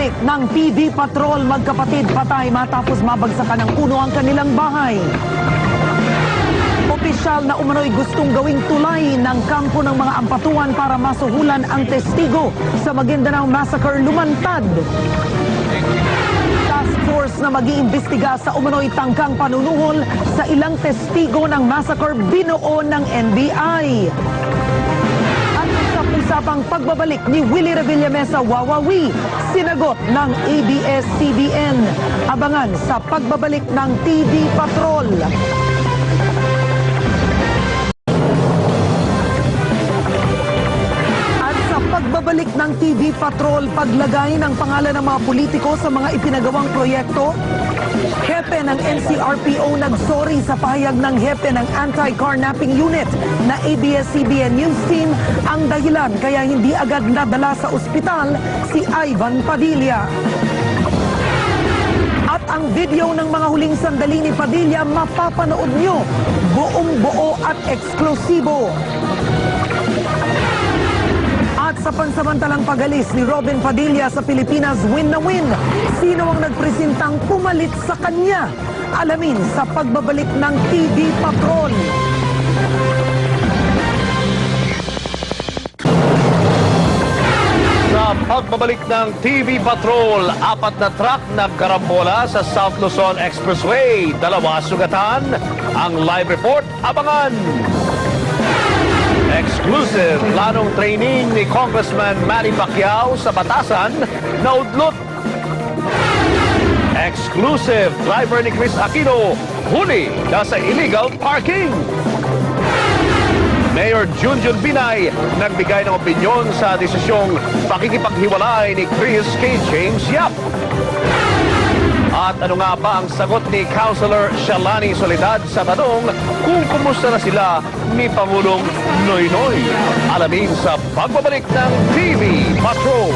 Pagbabalik ng TV Patrol, magkapatid patay matapos mabagsakan ng puno ang kanilang bahay. Opisyal na umano'y gustong gawing tulay ng kampo ng mga ampatuan para masuhulan ang testigo sa Maguindanao Massacre lumantad. Task force na mag-iimbestiga sa umano'y tangkang panunuhol sa ilang testigo ng massacre binuo ng NBI. Usapang pagbabalik ni Willie Revillame Wawawi, sinagot ng ABS-CBN. Abangan sa pagbabalik ng TV Patrol. At sa pagbabalik ng TV Patrol, paglagay ng pangalan ng mga politiko sa mga ipinagawang proyekto, Hepe ng NCRPO nagsorry sa pahayag ng Hepe ng Anti-Carnapping Unit na ABS-CBN News Team ang dahilan kaya hindi agad nadala sa ospital si Ivan Padilla. At ang video ng mga huling sandali ni Padilla mapapanood nyo buong buo at eksklusibo. At sa pansamantalang pag-alis ni Robin Padilla sa Pilipinas win na win, sino ang nagpresentang pumalit sa kanya? Alamin sa pagbabalik ng TV Patrol. Sa pagbabalik ng TV Patrol, 4 na truck nagkarambola sa South Luzon Expressway. 2 sugatan. Ang live report, abangan! Exclusive planong training ni Congressman Manny Pacquiao sa Batasan na udlot. Exclusive driver ni Chris Aquino huli sa illegal parking. Mayor Junjun Binay nagbigay ng opinyon sa desisyong pakikipaghiwalay ni Chris kay James Yap. At ano nga ba ang sagot ni Councilor Shalani Soledad sa tanong kung kumusta na sila ni Pangulong Noynoy? Alamin sa pagbabalik ng TV Patrol.